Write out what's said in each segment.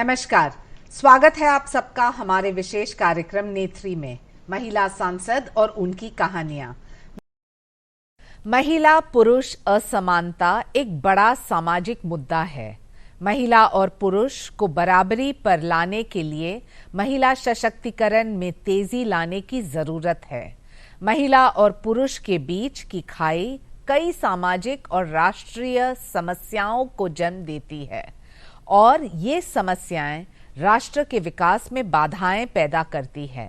नमस्कार, स्वागत है आप सबका हमारे विशेष कार्यक्रम नेत्री में महिला सांसद और उनकी कहानियां। महिला पुरुष असमानता एक बड़ा सामाजिक मुद्दा है। महिला और पुरुष को बराबरी पर लाने के लिए महिला सशक्तिकरण में तेजी लाने की जरूरत है। महिला और पुरुष के बीच की खाई कई सामाजिक और राष्ट्रीय समस्याओं को जन्म देती है और ये समस्याएं राष्ट्र के विकास में बाधाएं पैदा करती है।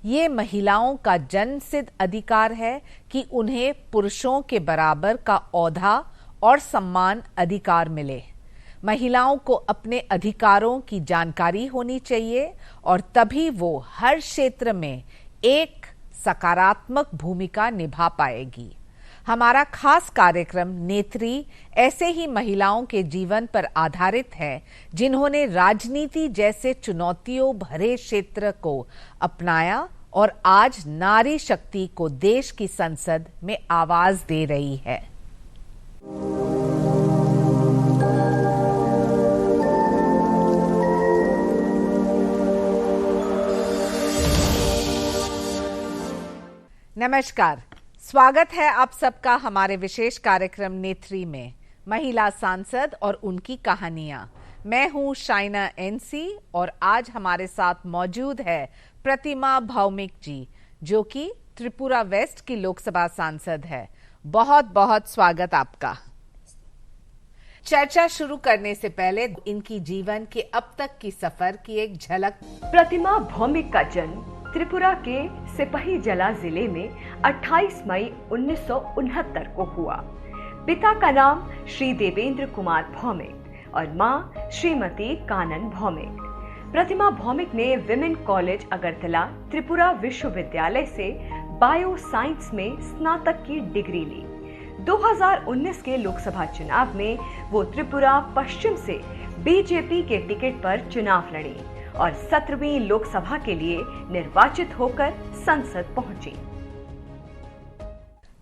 ये महिलाओं का जन्मसिद्ध अधिकार है कि उन्हें पुरुषों के बराबर का ओहदा और सम्मान अधिकार मिले। महिलाओं को अपने अधिकारों की जानकारी होनी चाहिए और तभी वो हर क्षेत्र में एक सकारात्मक भूमिका निभा पाएगी। हमारा खास कार्यक्रम नेत्री ऐसे ही महिलाओं के जीवन पर आधारित है जिन्होंने राजनीति जैसे चुनौतियों भरे क्षेत्र को अपनाया और आज नारी शक्ति को देश की संसद में आवाज दे रही है। नमस्कार, स्वागत है आप सबका हमारे विशेष कार्यक्रम नेत्री में महिला सांसद और उनकी कहानियां। मैं हूं शाइना एनसी और आज हमारे साथ मौजूद है प्रतिमा भौमिक जी, जो कि त्रिपुरा वेस्ट की लोकसभा सांसद है। बहुत बहुत स्वागत आपका। चर्चा शुरू करने से पहले इनकी जीवन के अब तक की सफर की एक झलक। प्रतिमा भौमिक का जन्म त्रिपुरा के सिपहीजला जिले में 28 मई 1969 को हुआ। पिता का नाम श्री देवेंद्र कुमार भौमिक और मां श्रीमती कानन भौमिक। प्रतिमा भौमिक ने विमेन कॉलेज अगरतला त्रिपुरा विश्वविद्यालय से बायो साइंस में स्नातक की डिग्री ली। 2019 के लोकसभा चुनाव में वो त्रिपुरा पश्चिम से बीजेपी के टिकट पर चुनाव लड़ी और 17वीं लोकसभा के लिए निर्वाचित होकर संसद पहुंची।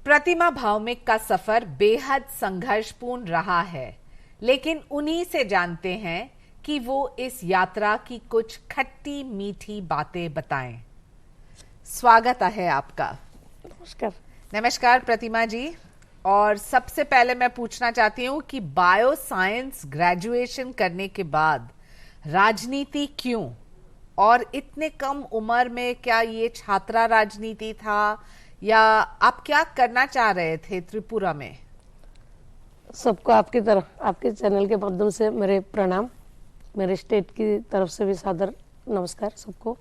प्रतिमा भौमिक का सफर बेहद संघर्षपूर्ण रहा है, लेकिन उन्हीं से जानते हैं कि वो इस यात्रा की कुछ खट्टी मीठी बातें बताएं। स्वागत है आपका। नमस्कार। नमस्कार प्रतिमा जी। और सबसे पहले मैं पूछना चाहती हूँ कि बायो साइंस ग्रेजुएशन करने के बाद राजनीति क्यों, और इतने कम उम्र में क्या ये छात्रा राजनीति था या आप क्या करना चाह रहे थे त्रिपुरा में? सबको आपकी तरफ, आपके चैनल के माध्यम से मेरे प्रणाम। मेरे स्टेट की तरफ से भी सादर नमस्कार सबको।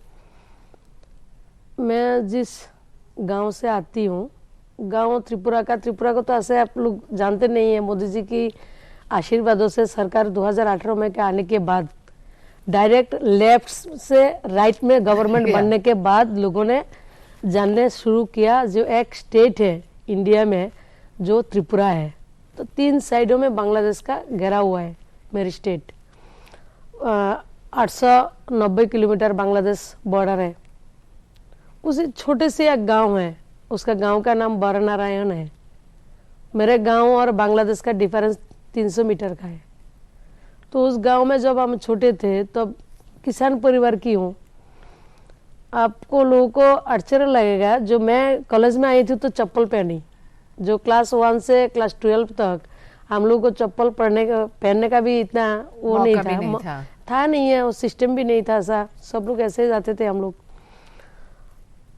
मैं जिस गांव से आती हूँ, गांव त्रिपुरा को तो ऐसे आप लोग जानते नहीं है। मोदी जी की आशीर्वादों से सरकार 2018 में के आने के बाद डायरेक्ट लेफ्ट से राइट में गवर्नमेंट बनने के बाद लोगों ने जानने शुरू किया जो एक स्टेट है इंडिया में जो त्रिपुरा है। तो 3 साइडों में बांग्लादेश का घेरा हुआ है मेरी स्टेट। 890 किलोमीटर बांग्लादेश बॉर्डर है। उसी छोटे से एक गांव है, उसका गांव का नाम बरनारायण है। मेरे गांव और बांग्लादेश का डिफरेंस 300 मीटर का है। तो उस गांव में जब हम छोटे थे तब किसान परिवार की हूँ। आपको लोगों को आश्चर्य लगेगा, जो मैं कॉलेज में आई थी तो चप्पल पहनी। जो क्लास 1 से क्लास 12 तक हम लोग को चप्पल पहनने का भी इतना वो नहीं था नहीं है, वो सिस्टम भी नहीं था ऐसा। सब लोग ऐसे ही जाते थे हम लोग।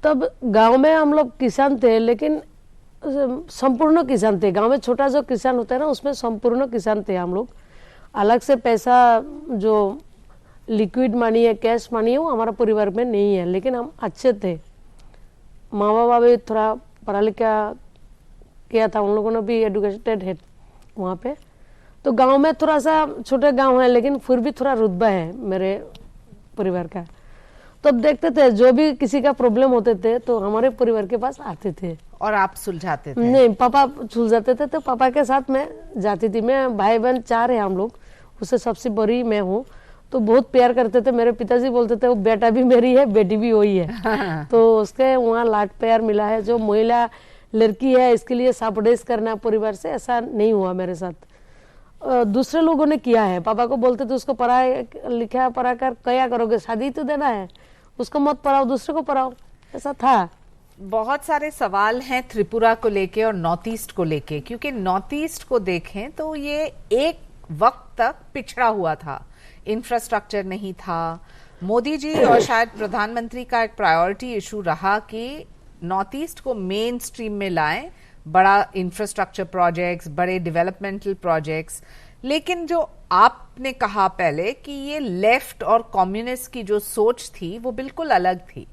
तब गांव में हम लोग किसान थे, लेकिन संपूर्ण किसान थे। गांव में छोटा जो किसान होता है ना, उसमें संपूर्ण किसान थे हम लोग। अलग से पैसा जो लिक्विड मनी है, कैश मनी है, वो हमारा परिवार में नहीं है, लेकिन हम अच्छे थे। माँ बाबा भी थोड़ा पढ़ा लिखा किया था, उन लोगों ने भी एडुकेटेड है वहाँ पे। तो गांव में थोड़ा सा छोटे गांव है, लेकिन फिर भी थोड़ा रुतबा है मेरे परिवार का। तो अब देखते थे जो भी किसी का प्रॉब्लम होते थे तो हमारे परिवार के पास आते थे और आप सुलझाते थे? नहीं, पापा सुलझाते थे। तो पापा के साथ मैं जाती थी। मैं भाई बहन 4 है हम लोग, उससे सबसे बड़ी मैं हूँ। तो बहुत प्यार करते थे। मेरे पिताजी बोलते थे वो बेटा भी मेरी है, बेटी भी वही है। तो उसके वहाँ लाड प्यार मिला है। जो महिला लड़की है इसके लिए सापडेस करना परिवार से, ऐसा नहीं हुआ मेरे साथ। दूसरे लोगों ने किया है। पापा को बोलते थे उसको लिखा पढ़ा कर क्या करोगे, शादी तो देना है, उसको मत पढ़ाओ, दूसरे को पढ़ाओ, ऐसा था। बहुत सारे सवाल हैं त्रिपुरा को लेके और नॉर्थ ईस्ट को लेके, क्योंकि नॉर्थ ईस्ट को देखें तो ये एक वक्त तक पिछड़ा हुआ था, इंफ्रास्ट्रक्चर नहीं था। मोदी जी और शायद प्रधानमंत्री का एक प्रायोरिटी इशू रहा कि नॉर्थ ईस्ट को मेन स्ट्रीम में लाएं, बड़ा इंफ्रास्ट्रक्चर प्रोजेक्ट्स, बड़े डेवलपमेंटल प्रोजेक्ट्स। लेकिन जो आपने कहा पहले कि ये लेफ्ट और कम्युनिस्ट की जो सोच थी वो बिल्कुल अलग थी,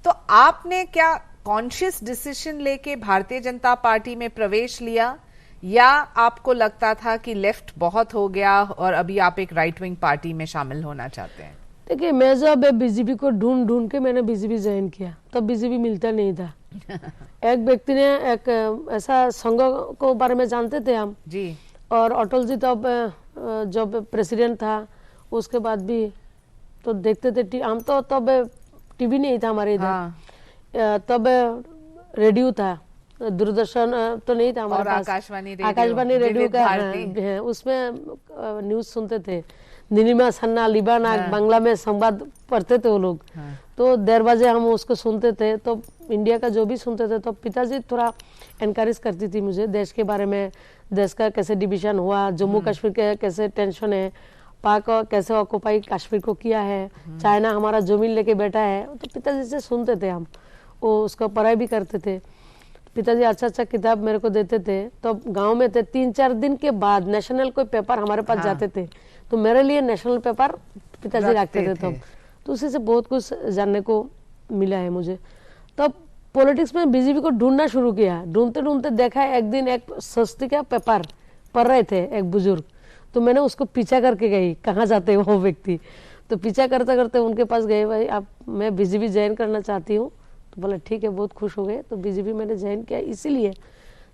तो आपने क्या कॉन्शियस डिसीजन लेके भारतीय जनता पार्टी में प्रवेश लिया, या आपको लगता था कि लेफ्ट बहुत हो गया और अभी आप एक राइट विंग पार्टी में शामिल होना चाहते हैं? देखिए, मैं जब बीजेपी को ढूंढ के मैंने बीजेपी ज्वाइन किया, तब बीजेपी मिलता नहीं था। एक व्यक्ति ने एक ऐसा संघ को बारे में जानते थे हम जी, और अटल जी तब जब प्रेसिडेंट था, उसके बाद भी तो देखते थे। हम तो तब टीवी नहीं था हमारे इधर। हाँ। तब रेडियो था, दूरदर्शन तो नहीं था हमारे पास। आकाशवाणी रेडियो का है, उसमें न्यूज सुनते थे। नीलिमा सन्ना लिबानाग बांग्ला में संवाद पढ़ते थे वो लोग। तो 1:30 बजे हम उसको सुनते थे। तो इंडिया का जो भी सुनते थे, तो पिताजी थोड़ा एनकरेज करती थी मुझे देश के बारे में, देश का कैसे डिवीजन हुआ, जम्मू कश्मीर के कैसे टेंशन है, पाक कैसे ऑक्युपाई कश्मीर को किया है, चाइना हमारा जमीन लेके बैठा है। तो पिताजी से सुनते थे हम, वो उसका पढ़ाई भी करते थे। पिताजी अच्छा किताब मेरे को देते थे। तो गांव में थे, 3-4 दिन के बाद नेशनल कोई पेपर हमारे पास जाते थे, तो मेरे लिए नेशनल पेपर पिताजी रखते थे तब। तो उसी से बहुत कुछ जानने को मिला है मुझे। तब पॉलिटिक्स में बीजेपी को ढूंढना शुरू किया। ढूंढते ढूंढते देखा एक दिन एक सस्ती का पेपर पढ़ रहे थे एक बुजुर्ग, तो मैंने उसको पीछा करके गई, कहाँ जाते वो व्यक्ति। तो पीछा करते करते उनके पास गए, भाई आप मैं बीजेपी ज्वाइन करना चाहती हूँ। तो बोला ठीक है, बहुत खुश हो गए। तो बीजेपी मैंने ज्वाइन किया इसीलिए।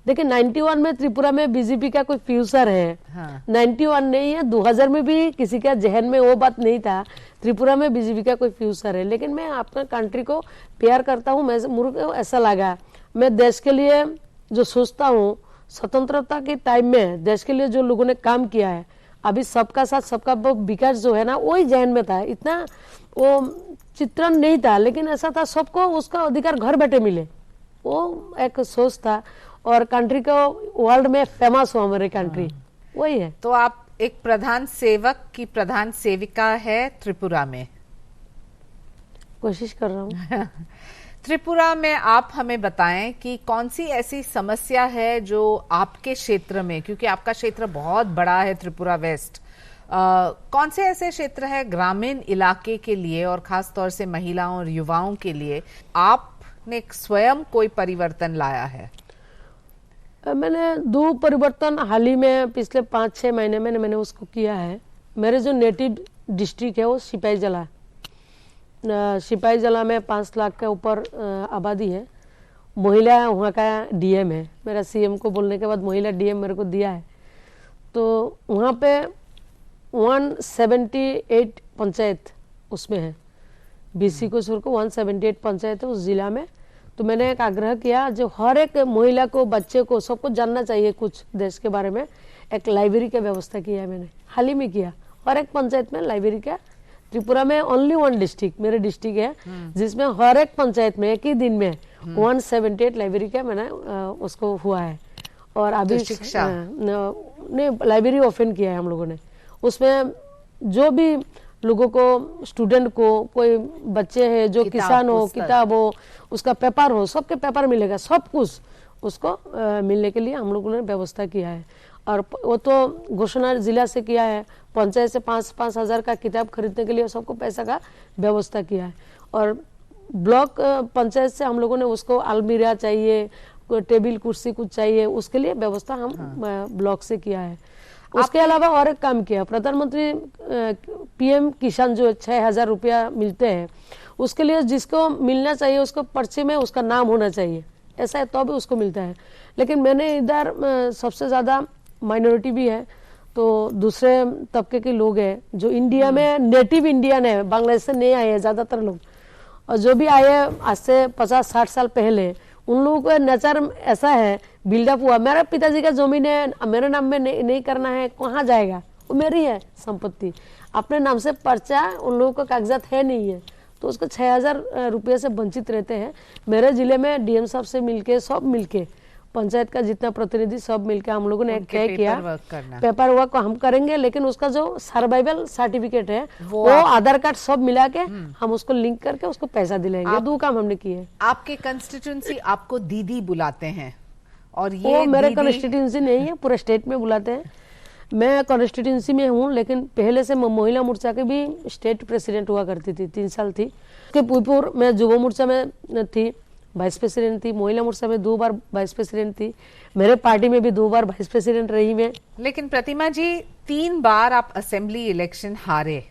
देखिए 91 में त्रिपुरा में बीजेपी का कोई फ्यूचर है। हाँ। 91 नहीं है, 2000 में भी किसी का जहन में वो बात नहीं था त्रिपुरा में बीजेपी का कोई फ्यूचर है। लेकिन मैं अपना कंट्री को प्यार करता हूँ। मुझे ऐसा लगा, मैं देश के लिए जो सोचता हूँ, स्वतंत्रता के टाइम में देश के लिए जो लोगों ने काम किया है, अभी सबका साथ सबका विकास जो है ना, वही जहन में था। इतना वो चित्रण नहीं था, लेकिन ऐसा था सबको उसका अधिकार घर बैठे मिले, वो एक सोच था। और कंट्री को वर्ल्ड में फेमस हो हमारे कंट्री, वही है। तो आप एक प्रधान सेवक की प्रधान सेविका है त्रिपुरा में, कोशिश कर रहा हूँ। त्रिपुरा में आप हमें बताएं कि कौन सी ऐसी समस्या है जो आपके क्षेत्र में, क्योंकि आपका क्षेत्र बहुत बड़ा है त्रिपुरा वेस्ट, कौन से ऐसे क्षेत्र है ग्रामीण इलाके के लिए और खास तौर से महिलाओं और युवाओं के लिए आपने स्वयं कोई परिवर्तन लाया है? मैंने 2 परिवर्तन हाल ही में पिछले 5-6 महीने में मैंने उसको किया है। मेरे जो नेटिव डिस्ट्रिक्ट है वो सिपाही जला में 5 लाख के ऊपर आबादी है। महिला वहाँ का डीएम है। मेरा सीएम को बोलने के बाद महिला डीएम मेरे को दिया है। तो वहाँ पे 178 पंचायत उसमें है, बीसी को छोड़ को 178 पंचायत है उस जिला में। तो मैंने एक आग्रह किया, जो हर एक महिला को, बच्चे को, सबको जानना चाहिए कुछ देश के बारे में, एक लाइब्रेरी का व्यवस्था किया है मैंने, हाल ही में किया। हर एक पंचायत में लाइब्रेरी का। त्रिपुरा में ओनली 1 डिस्ट्रिक्ट मेरे डिस्ट्रिक्ट है जिसमें हर एक पंचायत में एक ही दिन में 178 लाइब्रेरी का मैंने उसको हुआ है। और अभी ने लाइब्रेरी ओपन किया है हम लोगों ने। उसमें जो भी लोगों को, स्टूडेंट को, कोई बच्चे हैं जो किसान हो, किताब हो, उसका पेपर हो, सबके पेपर मिलेगा, सब कुछ उसको मिलने के लिए हम लोगों ने व्यवस्था किया है। और वो तो घोषणा जिला से किया है, पंचायत से 5-5 हजार का किताब खरीदने के लिए सबको पैसा का व्यवस्था किया है। और ब्लॉक पंचायत से हम लोगों ने उसको अलमीरा चाहिए, कोई टेबल कुर्सी कुछ चाहिए, उसके लिए व्यवस्था हम ब्लॉक से किया है। उसके अलावा और एक काम किया, प्रधानमंत्री पीएम किसान जो 6,000 रुपया मिलते हैं, उसके लिए जिसको मिलना चाहिए उसको पर्चे में उसका नाम होना चाहिए, ऐसा है तो भी उसको मिलता है। लेकिन मैंने इधर सबसे ज़्यादा माइनॉरिटी भी है, तो दूसरे तबके के लोग हैं जो इंडिया में नेटिव इंडियन है, बांग्लादेश से नहीं आए हैं ज़्यादातर लोग, और जो भी आए आज से 50-60 साल पहले, उन लोगों का नेचर ऐसा है, बिल्डअप हुआ, मेरा पिताजी का जमीन है मेरे नाम में नहीं करना है, कहाँ जाएगा, वो मेरी है संपत्ति, अपने नाम से पर्चा उन लोगों का कागजात है नहीं है, तो उसको 6,000 रुपये से वंचित रहते हैं। मेरे जिले में डीएम साहब से मिलके सब मिलके पंचायत का जितना प्रतिनिधि सब मिलके हम लोगों ने एक तय किया, पेपर वर्क को हम करेंगे, लेकिन उसका जो सर्वाइवल सर्टिफिकेट है वो आधार कार्ड सब मिला के हम उसको लिंक करके उसको पैसा दिलाएंगे। दो काम हमने किए। आपके कंस्टिट्यूंसी आपको दीदी बुलाते हैं और ये वो मेरे कॉन्स्टिट्यूंसी नहीं है, पूरे स्टेट में बुलाते हैं। मैं कॉन्स्टिट्यूंसी में हूँ, लेकिन पहले से मैं महिला मोर्चा के भी स्टेट प्रेसिडेंट हुआ करती थी, 3 साल थी। उसके पूर्व मैं युवा मोर्चा में थी, वाइस प्रेसिडेंट थी, महिला मोर्चा में 2 बार वाइस प्रेसिडेंट थी, मेरे पार्टी में भी 2 बार वाइस प्रेसिडेंट रही मैं। लेकिन प्रतिमा जी 3 बार आप असेंबली इलेक्शन हारे,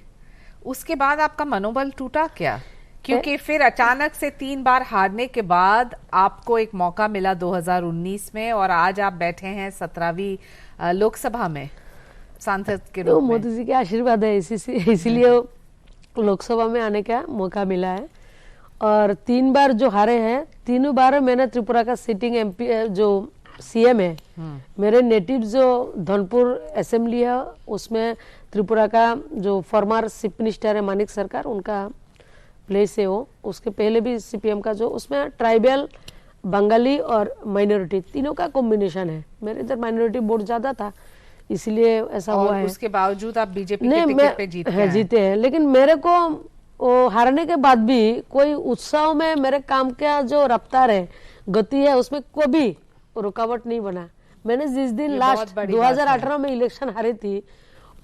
उसके बाद आपका मनोबल टूटा क्या? क्योंकि फिर अचानक से 3 बार हारने के बाद आपको एक मौका मिला 2019 में और आज आप बैठे हैं 17वीं लोकसभा में सांसद के रूप में। मोदी जी के आशीर्वाद है, इसीलिए लोकसभा में आने का मौका मिला है। और 3 बार जो हारे हैं, तीनों बार मैंने त्रिपुरा का सिटिंग एमपी जो सीएम है, मेरे नेटिव जो धनपुर असेंबली है उसमें त्रिपुरा का जो फॉर्मर चीफ मिनिस्टर है मानिक सरकार, उनका प्लेस है वो। उसके पहले भी सीपीएम का जो उसमें ट्राइबल, बंगाली और माइनॉरिटी तीनों का कॉम्बिनेशन है। मेरे इधर माइनॉरिटी वोट ज्यादा था, इसलिए ऐसा हुआ है। उसके बावजूद आप बीजेपी के टिकट पे जीते हैं। लेकिन मेरे को वो हारने के बाद भी कोई उत्सव में मेरे काम का जो रफ्तार है, गति है, उसमें कोई भी रुकावट नहीं बना। मैंने जिस दिन लास्ट 2018 में इलेक्शन हारी थी,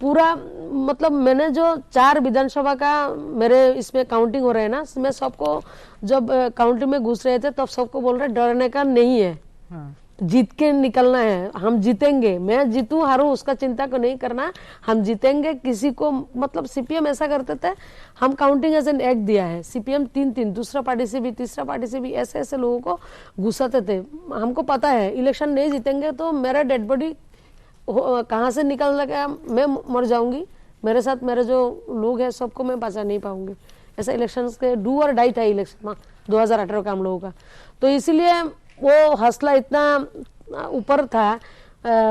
पूरा मतलब मैंने जो 4 विधानसभा का मेरे इसमें काउंटिंग हो रहे हैं ना, मैं सबको जब काउंटिंग में घुस रहे थे तब सबको बोल रहे डरने का नहीं है, जीत के निकलना है, हम जीतेंगे, मैं जीतूं हारूं उसका चिंता को नहीं करना, हम जीतेंगे। किसी को मतलब सीपीएम ऐसा करते थे, हम काउंटिंग एजेंट एक्ट दिया है, सीपीएम 3-3 दूसरा पार्टी से भी तीसरा पार्टी से भी ऐसे ऐसे लोगों को घुसाते थे। हमको पता है इलेक्शन नहीं जीतेंगे तो मेरा डेड बॉडी कहाँ से निकल लगा, मैं मर जाऊंगी, मेरे साथ मेरे जो लोग हैं सबको मैं बचा नहीं पाऊंगी। ऐसा इलेक्शन के डू और डाई था इलेक्शन में 2018 का हम लोगों का। तो इसीलिए वो हौसला इतना ऊपर था।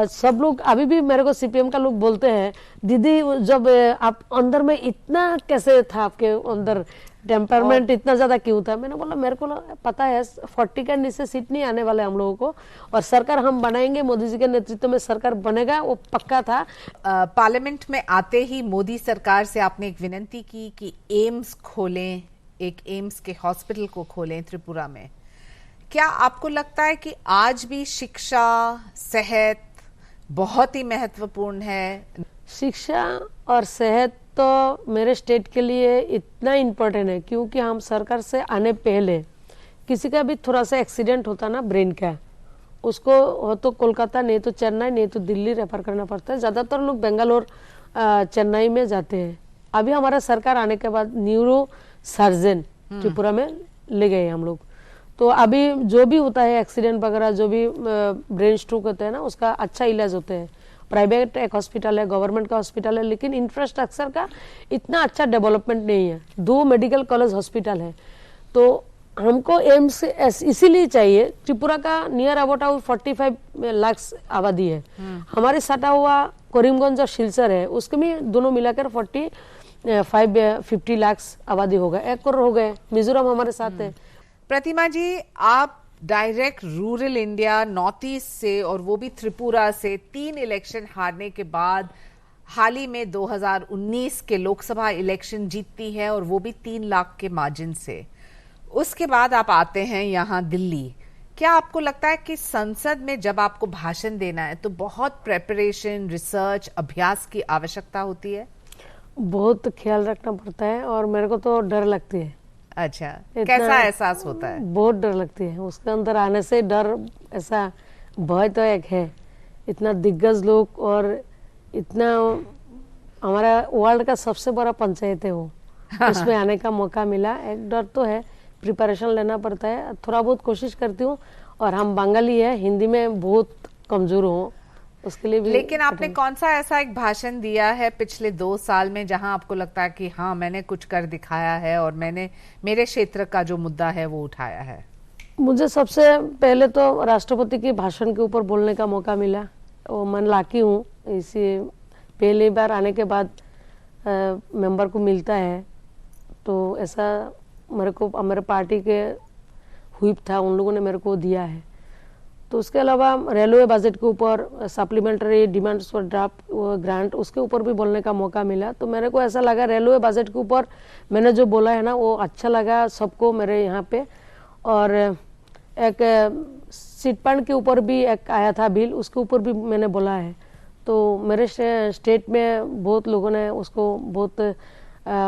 सब लोग अभी भी मेरे को सीपीएम का लोग बोलते हैं, दीदी जब आप अंदर में इतना कैसे था, आपके अंदर टेम्परमेंट इतना ज्यादा क्यों था? मैंने बोला मेरे को पता है 40 के नीचे सीट नहीं आने वाले हम लोगों को, और सरकार हम बनाएंगे, मोदी जी के नेतृत्व में सरकार बनेगा, वो पक्का था। पार्लियामेंट में आते ही मोदी सरकार से आपने एक विनती की कि एम्स खोलें, एक एम्स के हॉस्पिटल को खोलें त्रिपुरा में। क्या आपको लगता है कि आज भी शिक्षा, सेहत बहुत ही महत्वपूर्ण है? शिक्षा और सेहत तो मेरे स्टेट के लिए इतना इम्पोर्टेंट है, क्योंकि हम सरकार से आने पहले किसी का भी थोड़ा सा एक्सीडेंट होता ना ब्रेन का, उसको हो तो कोलकाता, नहीं तो चेन्नई, नहीं तो दिल्ली रेफर करना पड़ता है। ज़्यादातर लोग बेंगलोर, चेन्नई में जाते हैं। अभी हमारा सरकार आने के बाद न्यूरो सर्जन त्रिपुरा में ले गए हम लोग। तो अभी जो भी होता है एक्सीडेंट वगैरह, जो भी ब्रेन स्ट्रोक होता है ना, उसका अच्छा इलाज होता है। प्राइवेट एक हॉस्पिटल है, गवर्नमेंट का हॉस्पिटल है, लेकिन इंफ्रास्ट्रक्चर का इतना अच्छा डेवलपमेंट नहीं है। 2 मेडिकल कॉलेज हॉस्पिटल है। तो हमको एम्स इसीलिए चाहिए। त्रिपुरा का नियर अबाउट 45 लाख आबादी है। हमारे सटा हुआ करीमगंज और सिलचर है, उसके भी दोनों मिलाकर 50 लाख आबादी होगा, 1 करोड़ हो गए। मिजोरम हमारे साथ है। प्रतिमा जी, आप direct rural India, north east से, और वो भी त्रिपुरा से 3 इलेक्शन हारने के बाद हाल ही में 2019 के लोकसभा इलेक्शन जीतती है, और वो भी 3 लाख के मार्जिन से। उसके बाद आप आते हैं यहाँ दिल्ली। क्या आपको लगता है कि संसद में जब आपको भाषण देना है तो बहुत प्रेपरेशन, रिसर्च, अभ्यास की आवश्यकता होती है? बहुत ख्याल रखना पड़ता है, और मेरे को तो डर लगती है। अच्छा, कैसा एहसास होता है? बहुत डर लगती है, उसके अंदर आने से डर, ऐसा भय तो एक है। इतना दिग्गज लोग और इतना हमारा वर्ल्ड का सबसे बड़ा पंचायत है वो, उसमें आने का मौका मिला। एक डर तो है, प्रिपरेशन लेना पड़ता है, थोड़ा बहुत कोशिश करती हूँ। और हम बंगाली है, हिंदी में बहुत कमजोर हूँ, उसके लिए भी। लेकिन आपने कौन सा ऐसा एक भाषण दिया है पिछले 2 साल में जहां आपको लगता है कि हाँ, मैंने कुछ कर दिखाया है और मैंने मेरे क्षेत्र का जो मुद्दा है वो उठाया है? मुझे सबसे पहले तो राष्ट्रपति के भाषण के ऊपर बोलने का मौका मिला। वो मैं लाकी हूँ, इसी पहली बार आने के बाद मेंबर को मिलता है, तो ऐसा मेरे को मेरे पार्टी के व्हिप था, उन लोगों ने मेरे को दिया है। तो उसके अलावा रेलवे बजट के ऊपर supplementary demands for draft grant, उसके ऊपर भी बोलने का मौका मिला। तो मेरे को ऐसा लगा रेलवे बजट के ऊपर मैंने जो बोला है ना वो अच्छा लगा सबको मेरे यहाँ पे। और एक सीट फंड के ऊपर भी एक आया था बिल, उसके ऊपर भी मैंने बोला है। तो मेरे स्टेट में बहुत लोगों ने उसको बहुत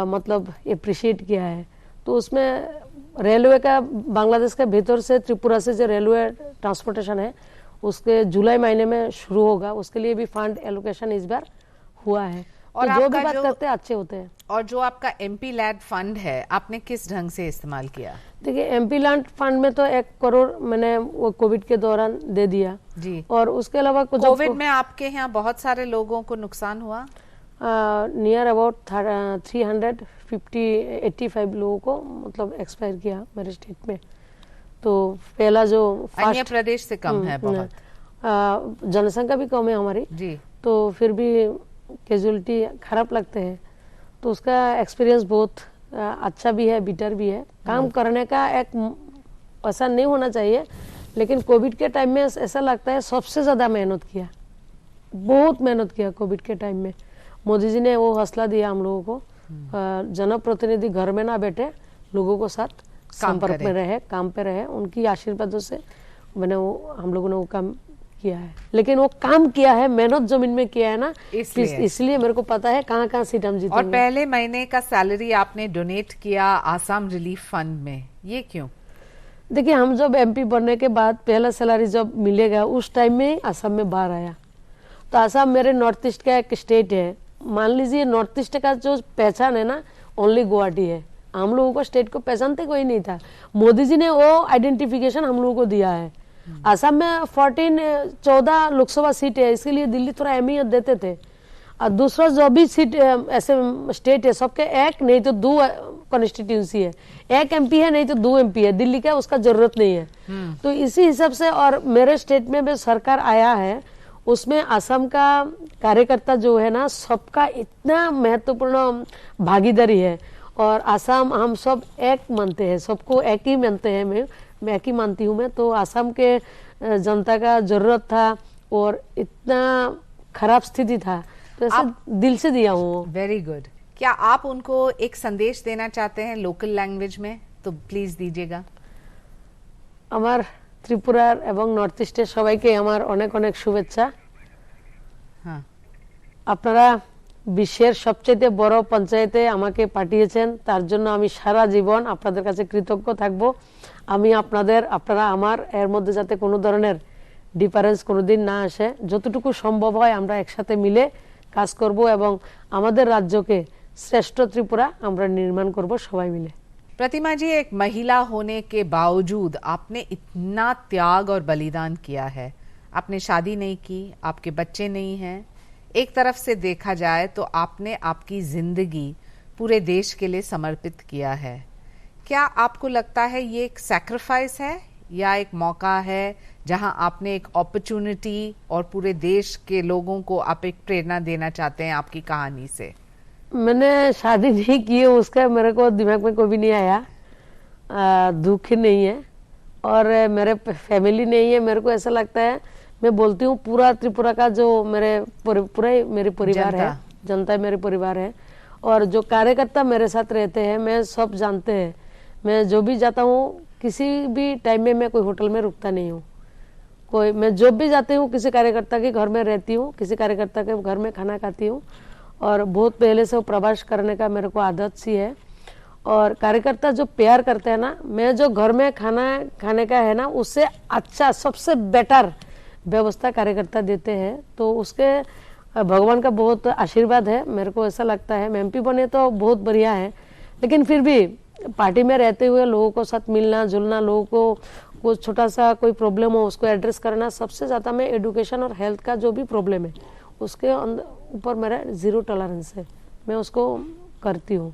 मतलब अप्रिशिएट किया है। तो उसमें रेलवे का बांग्लादेश के भीतर से त्रिपुरा से जो रेलवे ट्रांसपोर्टेशन है उसके जुलाई महीने में शुरू होगा, उसके लिए भी फंड एलोकेशन इस बार हुआ है। और तो जो भी बात करते हैं अच्छे होते हैं। और जो आपका एमपी लैड फंड है आपने किस ढंग से इस्तेमाल किया? देखिए एमपी लैंड फंड में तो 1 करोड़ मैंने वो कोविड के दौरान दे दिया जी। और उसके अलावा कोविड में आपके यहाँ बहुत सारे लोगों को नुकसान हुआ, नियर अबाउट 385 लोगों को मतलब एक्सपायर किया मेरे स्टेट में। तो पहला जो अन्य प्रदेश से कम है बहुत, जनसंख्या भी कम है हमारी जी, तो फिर भी कैजुअलिटी खराब लगते हैं। तो उसका एक्सपीरियंस बहुत अच्छा भी है, बिटर भी है। काम करने का एक ऐसा नहीं होना चाहिए, लेकिन कोविड के टाइम में ऐसा लगता है सबसे ज्यादा मेहनत किया, बहुत मेहनत किया कोविड के टाइम में। मोदी जी ने वो हौसला दिया हम लोगों को, जनप्रतिनिधि घर में ना बैठे, लोगों को साथ संपर्क में रहे, काम पे रहे, उनकी आशीर्वादों से मैंने वो हम लोगों ने वो काम किया है। लेकिन वो काम किया है, मेहनत जमीन में किया है ना, इसलिए मेरे को पता है कहाँ कहाँ सीट हम जीतेंगे। और पहले महीने का सैलरी आपने डोनेट किया आसाम रिलीफ फंड में, ये क्यों? देखिए हम जब एमपी बनने के बाद पहला सैलरी जब मिलेगा उस टाइम में आसाम में बाढ़ आया। तो आसाम मेरे नॉर्थ ईस्ट का एक स्टेट है, मान लीजिए नॉर्थ ईस्ट का जो पहचान है ना ओनली गुवाहाटी है, हम लोगों को स्टेट को पहचानते कोई नहीं था। मोदी जी ने वो आइडेंटिफिकेशन हम लोगों को दिया है। आसाम में 14 लोकसभा सीट है, इसके लिए दिल्ली थोड़ा अहमियत देते थे। और दूसरा जो भी सीट ऐसे स्टेट है सबके एक नहीं तो 2 कॉन्स्टिट्यूंसी है, 1 एमपी है नहीं तो 2 एमपी है, दिल्ली का उसका जरूरत नहीं है। तो इसी हिसाब से और मेरे स्टेट में भी सरकार आया है, उसमें असम का कार्यकर्ता जो है ना सबका इतना महत्वपूर्ण भागीदारी है। और असम हम सब एक मानते हैं, सबको एक ही मानते हैं, मैं एक ही मानती हूँ मैं। तो असम के जनता का जरूरत था और इतना खराब स्थिति था, तो ऐसे दिल से दिया हूँ। Very good. क्या आप उनको एक संदेश देना चाहते हैं लोकल लैंग्वेज में? तो प्लीज दीजिएगा। আমার ত্রিপুরার এবং নর্থ ইস্টের সবাইকে আমার অনেক অনেক শুভেচ্ছা। হ্যাঁ, আপনারা বিশ্বের সবচেয়ে বড় পঞ্চায়েতে আমাকে পাঠিয়েছেন, তার জন্য আমি সারা জীবন আপনাদের কাছে কৃতজ্ঞ থাকব। আমি আপনারা আমার এর মধ্যে যাতে কোনো ধরনের ডিফারেন্স কোনোদিন না আসে, যতটুকু সম্ভব হয় আমরা একসাথে মিলে কাজ করব এবং আমাদের রাজ্যকে শ্রেষ্ঠ ত্রিপুরা আমরা নির্মাণ করব সবাই মিলে। प्रतिमा जी, एक महिला होने के बावजूद आपने इतना त्याग और बलिदान किया है। आपने शादी नहीं की, आपके बच्चे नहीं हैं, एक तरफ से देखा जाए तो आपने आपकी जिंदगी पूरे देश के लिए समर्पित किया है। क्या आपको लगता है ये एक सैक्रिफाइस है या एक मौका है जहां आपने एक अपॉर्चुनिटी और पूरे देश के लोगों को आप एक प्रेरणा देना चाहते हैं आपकी कहानी से? मैंने शादी नहीं की है, उसका मेरे को दिमाग में कभी नहीं आया, दुख ही नहीं है और मेरे फैमिली नहीं है। मेरे को ऐसा लगता है, मैं बोलती हूँ पूरा त्रिपुरा का जो पूरा मेरे परिवार है, जनता मेरे परिवार है। और जो कार्यकर्ता मेरे साथ रहते हैं मैं सब जानते हैं। मैं जो भी जाता हूँ किसी भी टाइम में मैं कोई होटल में रुकता नहीं हूँ, मैं जो भी जाती हूँ किसी कार्यकर्ता के घर में रहती हूँ, किसी कार्यकर्ता के घर में खाना खाती हूँ। और बहुत पहले से वो प्रवास करने का मेरे को आदत सी है। और कार्यकर्ता जो प्यार करते हैं ना, मैं जो घर में खाना खाने का है ना उससे अच्छा सबसे बेटर व्यवस्था कार्यकर्ता देते हैं। तो उसके भगवान का बहुत आशीर्वाद है, मेरे को ऐसा लगता है। एमपी बने तो बहुत बढ़िया है, लेकिन फिर भी पार्टी में रहते हुए लोगों को साथ मिलना जुलना, लोगों को कुछ छोटा सा कोई प्रॉब्लम हो उसको एड्रेस करना, सबसे ज्यादा मैं एजुकेशन और हेल्थ का जो भी प्रॉब्लम है उसके ऊपर मेरा 0 टॉलरेंस है, मैं उसको करती हूँ।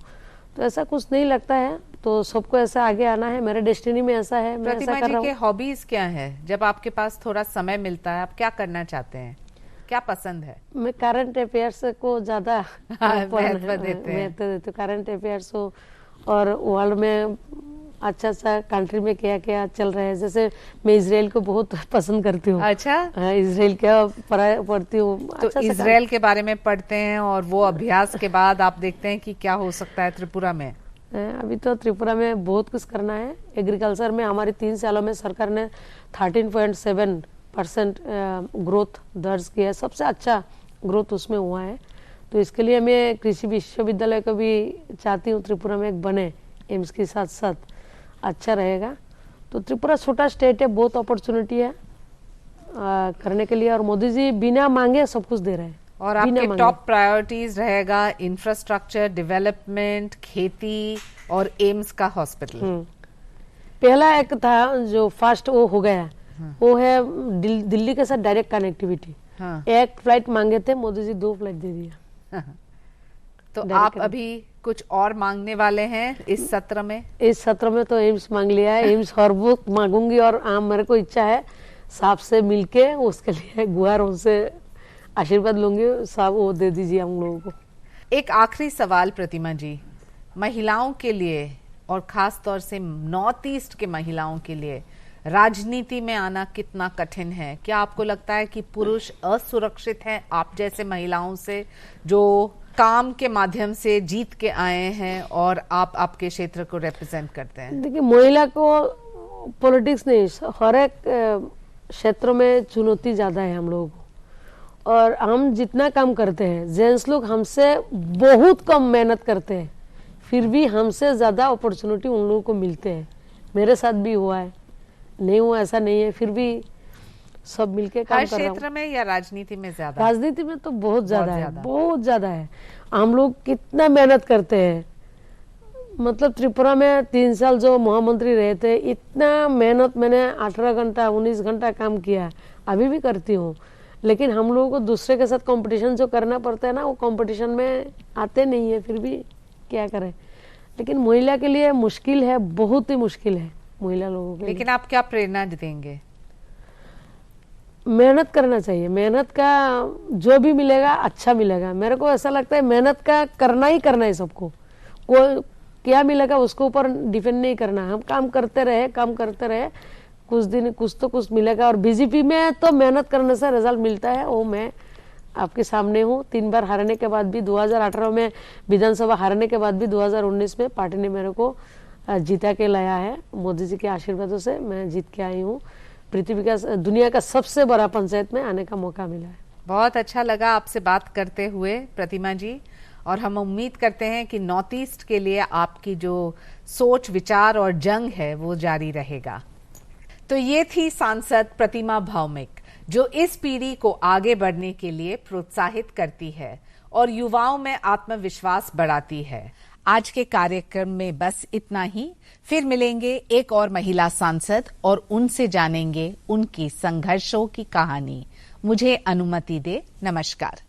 तो ऐसा कुछ नहीं लगता है तो सबको ऐसा आगे आना है, मेरे डेस्टिनी में ऐसा है, मैं ऐसा प्रतिमा कर जी रहा के हूँ। हॉबीज क्या है? जब आपके पास थोड़ा समय मिलता है आप क्या करना चाहते हैं? क्या पसंद है? मैं करंट अफेयर्स को ज्यादा महत्व देते हैं। महत्व देते, करंट अफेयर्स हो और वर्ल्ड में अच्छा सा कंट्री में क्या क्या चल रहा है। जैसे मैं इजराइल को बहुत पसंद करती हूँ। अच्छा, हाँ, इजराइल क्या पढ़ती हूँ। तो अच्छा सा इजराइल के बारे में पढ़ते हैं और वो अभ्यास के बाद आप देखते हैं कि क्या हो सकता है त्रिपुरा में। अभी तो त्रिपुरा में बहुत कुछ करना है। एग्रीकल्चर में हमारे 3 सालों में सरकार ने 13.7% ग्रोथ दर्ज किया है, सबसे अच्छा ग्रोथ उसमें हुआ है। तो इसके लिए मैं कृषि विश्वविद्यालय को भी चाहती हूँ त्रिपुरा में एक बने, एम्स के साथ साथ अच्छा रहेगा। तो त्रिपुरा छोटा स्टेट है, बहुत अपॉर्चुनिटी है करने के लिए, और मोदी जी बिना मांगे सब कुछ दे रहे हैं। और आपके टॉप प्रायोरिटीज रहेगा इंफ्रास्ट्रक्चर डेवलपमेंट, खेती और एम्स का हॉस्पिटल। पहला एक था जो फर्स्ट वो हो गया, वो है दिल्ली के साथ डायरेक्ट कनेक्टिविटी। हाँ। एक फ्लाइट मांगे थे, मोदी जी 2 फ्लाइट दे दिया। तो आप अभी कुछ और मांगने वाले हैं इस सत्र में? इस सत्र में तो एम्स मांग लिया है, एम्स हर बुक मांगूंगी, और मेरे को इच्छा है साहब से मिलके उसके लिए गुहार उनसे आशीर्वाद लूंगी, साहब वो दे दीजिए हम लोगों को। एक आखिरी सवाल प्रतिमा जी, महिलाओं के लिए और खास तौर से नॉर्थ ईस्ट के महिलाओं के लिए राजनीति में आना कितना कठिन है? क्या आपको लगता है कि पुरुष असुरक्षित हैं आप जैसे महिलाओं से, जो काम के माध्यम से जीत के आए हैं और आप आपके क्षेत्र को रिप्रेजेंट करते हैं? देखिए, महिला को पॉलिटिक्स नहीं, हर एक क्षेत्र में चुनौती ज्यादा है हम लोगों को, और हम जितना काम करते हैं, जेंट्स लोग हमसे बहुत कम मेहनत करते हैं, फिर भी हमसे ज्यादा अपॉर्चुनिटी उन लोगों को मिलते हैं। मेरे साथ भी हुआ है, नहीं हुआ ऐसा नहीं है, फिर भी सब मिलके काम कर रहा हूँ। क्षेत्र में या राजनीति में ज्यादा? राजनीति में तो बहुत ज्यादा है, बहुत ज्यादा है। हम लोग कितना मेहनत करते हैं, मतलब त्रिपुरा में 3 साल जो महामंत्री रहे थे, इतना मेहनत मैंने 18 घंटा 19 घंटा काम किया, अभी भी करती हूँ। लेकिन हम लोगों को दूसरे के साथ कंपटीशन जो करना पड़ता है ना, वो कंपटीशन में आते नहीं है, फिर भी क्या करें। लेकिन महिला के लिए मुश्किल है, बहुत ही मुश्किल है महिला लोगों के लिए। लेकिन आप क्या प्रेरणा देंगे? मेहनत करना चाहिए, मेहनत का जो भी मिलेगा अच्छा मिलेगा। मेरे को ऐसा लगता है मेहनत का करना ही करना है सबको, कोई क्या मिलेगा उसके ऊपर डिपेंड नहीं करना। हम काम करते रहे, कुछ दिन कुछ तो कुछ मिलेगा। और बीजेपी में तो मेहनत करने से रिजल्ट मिलता है, वो मैं आपके सामने हूँ। 3 बार हारने के बाद भी, 2018 में विधानसभा हारने के बाद भी 2019 में पार्टी ने मेरे को जीता के लाया है। मोदी जी के आशीर्वादों से मैं जीत के आई हूँ। पृथ्वी का, दुनिया का सबसे बड़ा पंचायत में आने का मौका मिला है। बहुत अच्छा लगा आपसे बात करते हुए प्रतिमा जी, और हम उम्मीद करते हैं कि नॉर्थ ईस्ट के लिए आपकी जो सोच, विचार और जंग है वो जारी रहेगा। तो ये थी सांसद प्रतिमा भौमिक, जो इस पीढ़ी को आगे बढ़ने के लिए प्रोत्साहित करती है और युवाओं में आत्मविश्वास बढ़ाती है। आज के कार्यक्रम में बस इतना ही। फिर मिलेंगे एक और महिला सांसद और उनसे जानेंगे उनकी संघर्षों की कहानी। मुझे अनुमति दे। नमस्कार।